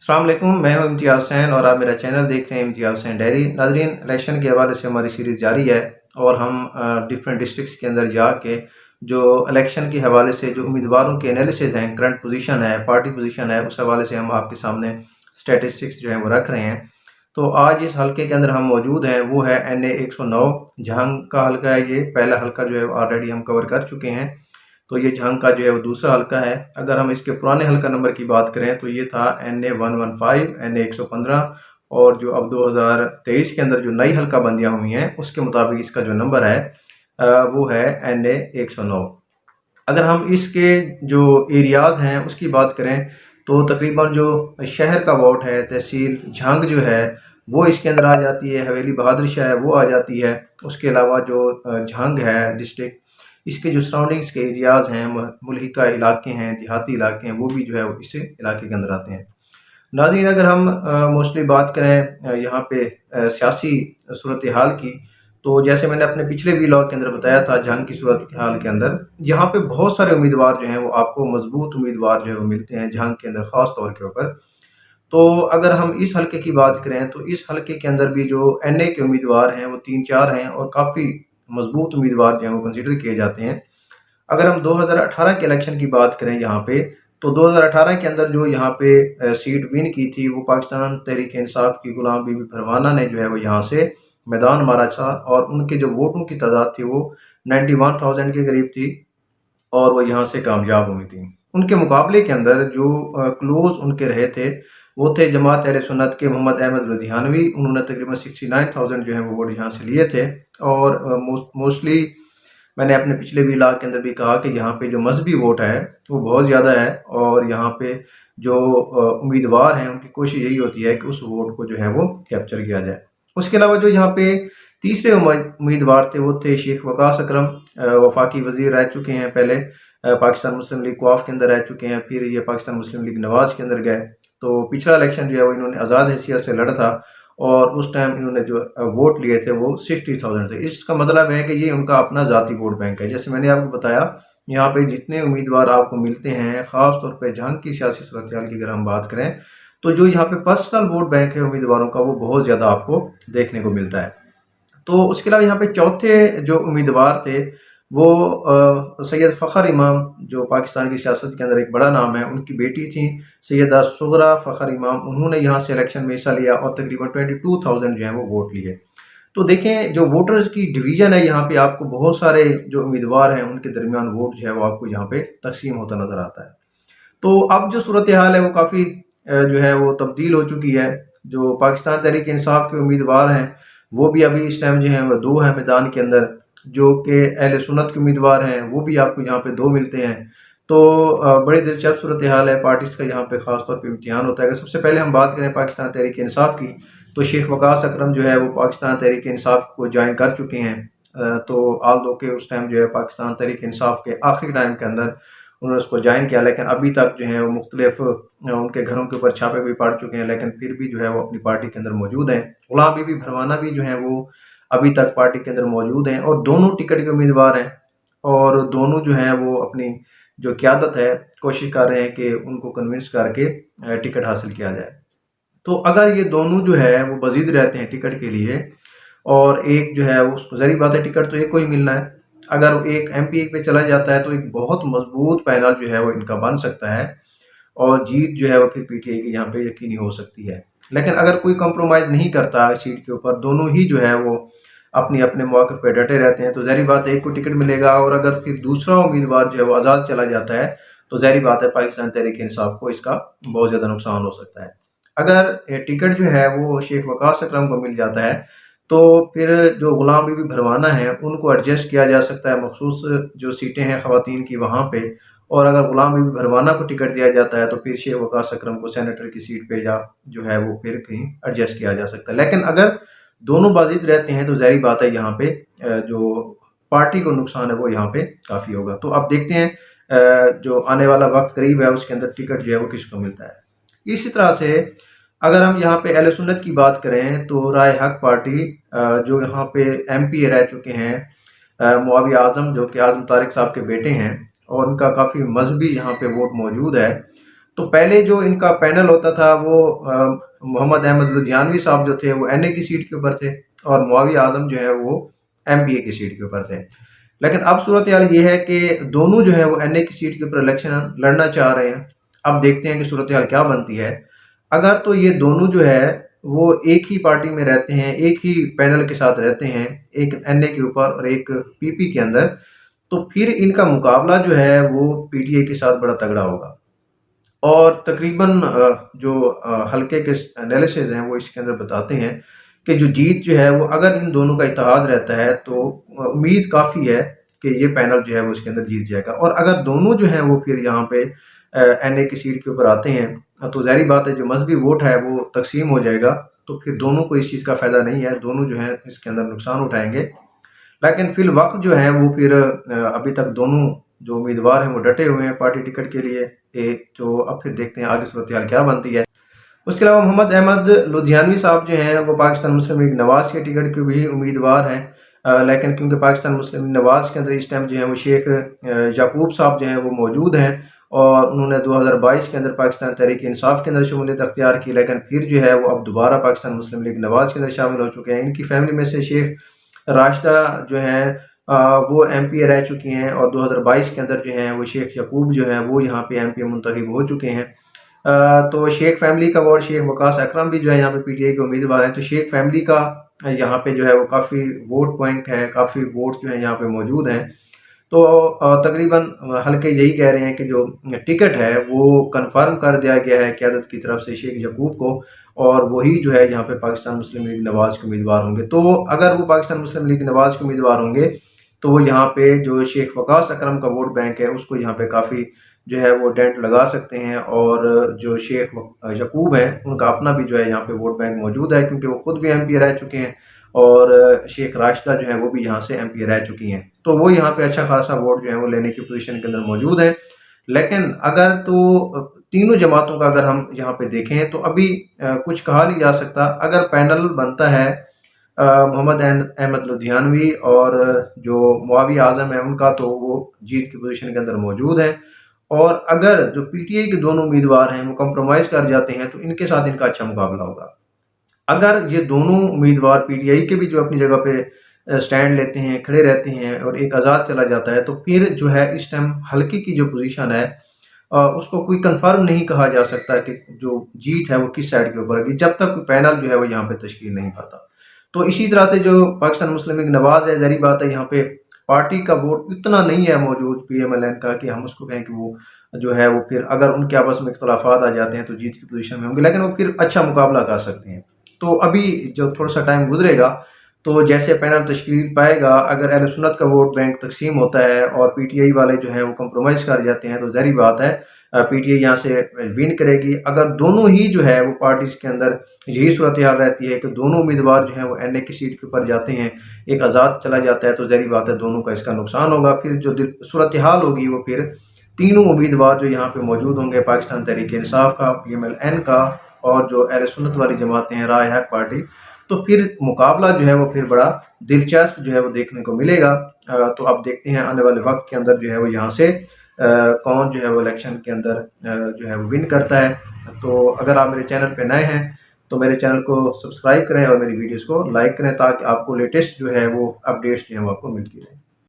अस्सलाम वालेकुम, मैं हूं इम्तियाज़ हुसैन और आप मेरा चैनल देख रहे हैं इम्तियाज़ हुसैन डायरी। नाज़रीन, इलेक्शन के हवाले से हमारी सीरीज़ जारी है और हम डिफरेंट डिस्ट्रिक्ट्स के अंदर जाके जो इलेक्शन के हवाले से जो उम्मीदवारों के एनालिसिस हैं, करंट पोजीशन है, पार्टी पोजीशन है, उस हवाले से हम आपके सामने स्टैटिस्टिक्स जो है वो रख रहे हैं। तो आज इस हल्के के अंदर हम मौजूद हैं, वो है NA 109 जहंग का हल्का है। ये पहला हल्का जो है ऑलरेडी हम कवर कर चुके हैं, तो ये जहंग का जो है वो दूसरा हल्का है। अगर हम इसके पुराने हल्का नंबर की बात करें तो ये था NA 115, NA 115, और जो अब 2023 के अंदर जो नई हल्का बंदियाँ हुई हैं उसके मुताबिक इसका जो नंबर है वो है NA 109। अगर हम इसके जो एरियाज़ हैं उसकी बात करें तो तकरीबन जो शहर का वोट है, तहसील झंग जो है वो इसके अंदर आ जाती है, हवेली बहादुर शाह है वो आ जाती है। उसके अलावा जो झंग है डिस्ट्रिक्ट, इसके जो सराउंडिंग्स के एरियाज़ हैं, मुल्हिका इलाके हैं, देहाती इलाके हैं, वो भी जो है वो इस इलाके के अंदर आते हैं। नाज़रीन, अगर हम मोस्टली बात करें यहाँ पे सियासी सूरत हाल की, तो जैसे मैंने अपने पिछले वीलॉग के अंदर बताया था, जंग की सूरत हाल के अंदर यहाँ पे बहुत सारे उम्मीदवार जो हैं वो आपको मजबूत उम्मीदवार जो है वो मिलते हैं जंग के अंदर ख़ास तौर के ऊपर। तो अगर हम इस हल्के की बात करें तो इस हल्के के अंदर भी जो NA के उम्मीदवार हैं वो 3-4 हैं और काफ़ी मजबूत उम्मीदवार जो हैं वो कंसिडर किए जाते हैं। अगर हम 2018 के इलेक्शन की बात करें यहाँ पे, तो 2018 के अंदर जो यहाँ पे सीट विन की थी वो पाकिस्तान तहरीक इंसाफ की गुलाम बीबी फरमाना ने जो है वो यहाँ से मैदान मारा था और उनके जो वोटों की तादाद थी वो 91,000 के करीब थी और वो यहाँ से कामयाब हुई थी। उनके मुकाबले के अंदर जो क्लोज उनके रहे थे वो थे जमात अहले सुन्नत के मोहम्मद अहमद लुधियानवी। उन्होंने तकरीबन 69,000 जो है वो वोट यहाँ से लिए थे। और मोस्टली मैंने अपने पिछले व्लॉग के अंदर भी कहा कि यहाँ पे जो मजहबी वोट है वो बहुत ज़्यादा है और यहाँ पे जो उम्मीदवार हैं उनकी कोशिश यही होती है कि उस वोट को जो है वो कैप्चर किया जाए। उसके अलावा जो यहाँ पे तीसरे उम्मीदवार थे वो थे शेख वकास अकरम। वफाकी वजीर रह चुके हैं, पहले पाकिस्तान मुस्लिम लीग क्वाफ के अंदर रह चुके हैं, फिर ये पाकिस्तान मुस्लिम लीग नवाज के अंदर गए। तो पिछला इलेक्शन जो है वो इन्होंने आज़ाद हैसियत से लड़ा था और उस टाइम इन्होंने जो वोट लिए थे वो 60,000 थे। इसका मतलब है कि ये उनका अपना ज़ाती वोट बैंक है। जैसे मैंने आपको बताया, यहाँ पे जितने उम्मीदवार आपको मिलते हैं, ख़ास तौर पे जंग की सियासी सूरत हाल की अगर हम बात करें तो जो यहाँ पे पर्सनल वोट बैंक है उम्मीदवारों का वो बहुत ज़्यादा आपको देखने को मिलता है। तो उसके अलावा यहाँ पे चौथे जो उम्मीदवार थे वो सैयद फ़खर इमाम, जो पाकिस्तान की सियासत के अंदर एक बड़ा नाम है, उनकी बेटी थी सैयदा सुगरा फ़खर इमाम। उन्होंने यहाँ से इलेक्शन में हिस्सा लिया और तकरीबन 22,000 जो है वो वोट लिए। तो देखें, जो वोटर्स की डिवीज़न है यहाँ पे आपको बहुत सारे जो उम्मीदवार हैं उनके दरमियान वोट जो है वो आपको यहाँ पे तकसीम होता नज़र आता है। तो अब जो सूरत हाल है वो काफ़ी जो है वो तब्दील हो चुकी है। जो पाकिस्तान तहरीक इंसाफ के उम्मीदवार हैं वो भी अभी इस टाइम जो है वो 2 हैं मैदान के अंदर, जो कि अहले सुन्नत के उम्मीदवार हैं वो भी आपको यहाँ पे 2 मिलते हैं। तो बड़ी दिलचस्प सूरत हाल है। पार्टीज़ का यहाँ पे ख़ास तौर पे इम्तिहान होता है। अगर सबसे पहले हम बात करें पाकिस्तान तहरीक इंसाफ की, तो शेख वकास अकरम जो है वो पाकिस्तान तहरीक इंसाफ को ज्वाइन कर चुके हैं। तो आल दो के उस टाइम जो है पाकिस्तान तहरीक इंसाफ के आखिरी टाइम के अंदर उन्होंने उसको ज्वाइन किया, लेकिन अभी तक जो है वो मुख्तलिफ उनके घरों के ऊपर छापे भी पड़ चुके हैं, लेकिन फिर भी जो है वो अपनी पार्टी के अंदर मौजूद हैं। गुलाम बीबी भरवाना भी जो है वो अभी तक पार्टी के अंदर मौजूद हैं और दोनों टिकट के उम्मीदवार हैं और दोनों जो हैं वो अपनी जो क़यादत है कोशिश कर रहे हैं कि उनको कन्विंस करके टिकट हासिल किया जाए। तो अगर ये दोनों जो है वो बजीद रहते हैं टिकट के लिए और एक जो है उसको, ज़ाहिर बात है टिकट तो एक को ही मिलना है, अगर एक MP एक पे चला जाता है तो एक बहुत मजबूत पैनल जो है वो इनका बन सकता है और जीत जो है वो फिर PTI की यहाँ पे यकीनी हो सकती है। लेकिन अगर कोई कंप्रोमाइज़ नहीं करता सीट के ऊपर, दोनों ही जो है वो अपने अपने मौक़िफ़ पे डटे रहते हैं, तो ज़ाहिर बात है एक को टिकट मिलेगा और अगर फिर दूसरा उम्मीदवार जो है वो आज़ाद चला जाता है तो ज़ाहिर बात है पाकिस्तान तहरीक इंसाफ को इसका बहुत ज़्यादा नुकसान हो सकता है। अगर टिकट जो है वो शेख वकास अकरम को मिल जाता है तो फिर जो गुलाम बीबी भरवाना है उनको एडजस्ट किया जा सकता है मखसूस जो सीटें हैं ख़वातीन की वहाँ पे, और अगर गुलाम बीबी भरवाना को टिकट दिया जाता है तो फिर शेख वकास अकरम को सेनेटर की सीट पे या जो है वो फिर कहीं एडजस्ट किया जा सकता है। लेकिन अगर दोनों बाजिद रहते हैं तो ज़ाहिर बात है यहाँ पे जो पार्टी को नुकसान है वो यहाँ पे काफ़ी होगा। तो अब देखते हैं जो आने वाला वक्त करीब है उसके अंदर टिकट जो है वो किसको मिलता है। इसी तरह से अगर हम यहाँ पे अहले सुन्नत की बात करें तो राय हक पार्टी जो यहाँ पे MP रह चुके हैं मुआविया आज़म, जो कि आज़म तारिक साहब के बेटे हैं और उनका काफ़ी मजहबी यहाँ पे वोट मौजूद है। تو پہلے جو ان کا پینل ہوتا تھا وہ محمد احمد لدھیانوی صاحب جو تھے وہ NA کی سیٹ کے اوپر تھے، اور معاویہ اعظم جو ہے وہ MPA کی سیٹ کے اوپر تھے۔ لیکن اب صورتحال یہ ہے کہ دونوں جو ہے وہ NA کی سیٹ کے اوپر الیکشن لڑنا چاہ رہے ہیں۔ اب دیکھتے ہیں کہ صورتحال کیا بنتی ہے۔ اگر تو یہ دونوں جو ہے وہ ایک ہی پارٹی میں رہتے ہیں، ایک ہی پینل کے ساتھ رہتے ہیں، ایک NA کے اوپر اور ایک PP کے اندر، تو پھر ان کا مقابلہ جو ہے وہ PTI کے ساتھ بڑا تگڑا ہوگا، اور تقریباً جو حلقے کے انالیسز ہیں وہ اس کے اندر بتاتے ہیں کہ جو جیت جو ہے وہ اگر ان دونوں کا اتحاد رہتا ہے تو امید کافی ہے کہ یہ پینل جو ہے وہ اس کے اندر جیت جائے گا۔ اور اگر دونوں جو ہیں وہ پھر یہاں پہ NA کی سیٹ کے اوپر آتے ہیں تو ظاہری بات ہے جو مذہبی ووٹ ہے وہ تقسیم ہو جائے گا، تو پھر دونوں کو اس چیز کا فائدہ نہیں ہے، دونوں جو ہیں اس کے اندر نقصان اٹھائیں گے۔ لیکن فی الوقت جو ہے وہ پھر ابھی تک دونوں جو امیدوار ہیں وہ ڈٹے ہوئے ہیں پارٹی ٹکٹ کے لیے، تو اب پھر دیکھتے ہیں آگے صورتحال کیا بنتی ہے۔ اس کے علاوہ محمد احمد لدھیانوی صاحب جو ہیں وہ پاکستان مسلم لیگ نواز کے ٹکٹ کے بھی امیدوار ہیں، لیکن کیونکہ پاکستان مسلم لیگ نواز کے اندر اس ٹائم جو ہیں وہ شیخ یعقوب صاحب جو ہیں وہ موجود ہیں، اور انہوں نے 2022 کے اندر پاکستان تحریک انصاف کے اندر شمولیت اختیار کی، لیکن پھر جو ہے وہ اب دوبارہ پاکستان مسلم لیگ نواز کے اندر شامل ہو چکے ہیں۔ ان کی فیملی میں سے شیخ راشدہ جو ہیں وہ MPA رہ چکی ہیں، اور 2022 کے اندر جو ہیں وہ شیخ یعقوب جو ہیں وہ یہاں پہ MPA منتخب ہو چکے ہیں۔ تو شیخ فیملی کا ووٹ، شیخ وقاص اکرم بھی جو ہے یہاں پہ PTI کے امیدوار ہیں، تو شیخ فیملی کا یہاں پہ جو ہے وہ کافی ووٹ بینک ہے، کافی ووٹ جو ہیں یہاں پہ موجود ہیں۔ تو تقریباً حلقے یہی کہہ رہے ہیں کہ جو ٹکٹ ہے وہ کنفرم کر دیا گیا ہے قیادت کی طرف سے شیخ یعقوب کو، اور وہی جو ہے یہاں پہ پاکستان مسلم لیگ نواز کے امیدوار ہوں گے۔ تو اگر وہ پاکستان مسلم لیگ نواز کے امیدوار ہوں گے تو وہ یہاں پہ جو شیخ وقاص اکرم کا ووٹ بینک ہے اس کو یہاں پہ کافی جو ہے وہ ڈینٹ لگا سکتے ہیں، اور جو شیخ یعقوب ہیں ان کا اپنا بھی جو ہے یہاں پہ ووٹ بینک موجود ہے، کیونکہ وہ خود بھی MPA رہ چکے ہیں، اور شیخ راشدہ جو ہیں وہ بھی یہاں سے MPA رہ چکی ہیں، تو وہ یہاں پہ اچھا خاصا ووٹ جو ہے وہ لینے کی پوزیشن کے اندر موجود ہیں۔ لیکن اگر تو تینوں جماعتوں کا اگر ہم یہاں پہ دیکھیں تو ابھی کچھ کہا نہیں جا سکتا۔ اگر پینل بنتا ہے محمد احمد لدھیانوی اور جو معاویہ اعظم ہے ان کا، تو وہ جیت کی پوزیشن کے اندر موجود ہیں، اور اگر جو PTI کے دونوں امیدوار ہیں وہ کمپرومائز کر جاتے ہیں تو ان کے ساتھ ان کا اچھا مقابلہ ہوگا۔ اگر یہ دونوں امیدوار PTI کے بھی جو اپنی جگہ پہ سٹینڈ لیتے ہیں، کھڑے رہتے ہیں، اور ایک آزاد چلا جاتا ہے، تو پھر جو ہے اس ٹائم حلقے کی جو پوزیشن ہے اس کو کوئی کنفرم نہیں کہا جا سکتا کہ جو جیت ہے وہ کس سائڈ کے اوپر ہوگی جب تک کوئی پینل جو ہے وہ یہاں پہ تشکیل نہیں پاتا۔ تو اسی طرح سے جو پاکستان مسلم لیگ نواز ہے، ظاہری بات ہے یہاں پہ پارٹی کا ووٹ اتنا نہیں ہے موجود PMLN کا کہ ہم اس کو کہیں کہ وہ جو ہے وہ پھر اگر ان کے آپس میں اختلافات آ جاتے ہیں تو جیت کی پوزیشن میں ہوں گے، لیکن وہ پھر اچھا مقابلہ کر سکتے ہیں۔ تو ابھی جو تھوڑا سا ٹائم گزرے گا تو جیسے پینل تشکیل پائے گا، اگر اہل سنت کا ووٹ بینک تقسیم ہوتا ہے اور PTI والے جو ہیں وہ کمپرومائز کر جاتے ہیں تو ظاہری بات ہے PTI یہاں سے ون کرے گی۔ اگر دونوں ہی جو ہے وہ پارٹیز کے اندر یہی صورتحال رہتی ہے کہ دونوں امیدوار جو ہیں وہ NA کی سیٹ کے اوپر جاتے ہیں، ایک آزاد چلا جاتا ہے، تو ظاہری بات ہے دونوں کا اس کا نقصان ہوگا۔ پھر جو صورتحال ہوگی وہ پھر تینوں امیدوار جو یہاں پہ موجود ہوں گے، پاکستان تحریک انصاف کا، PMLN کا، اور جو اہل سنت والی جماعتیں ہیں، رائے حق پارٹی، تو پھر مقابلہ جو ہے وہ پھر بڑا دلچسپ جو ہے وہ دیکھنے کو ملے گا۔ تو اب دیکھتے ہیں آنے والے وقت کے اندر جو ہے وہ یہاں سے کون جو ہے وہ الیکشن کے اندر جو ہے وہ ون کرتا ہے۔ تو اگر آپ میرے چینل پہ نئے ہیں تو میرے چینل کو سبسکرائب کریں اور میری ویڈیوز کو لائک کریں، تاکہ آپ کو لیٹسٹ جو ہے وہ اپڈیٹس جو ہیں وہ آپ کو ملتی رہیں۔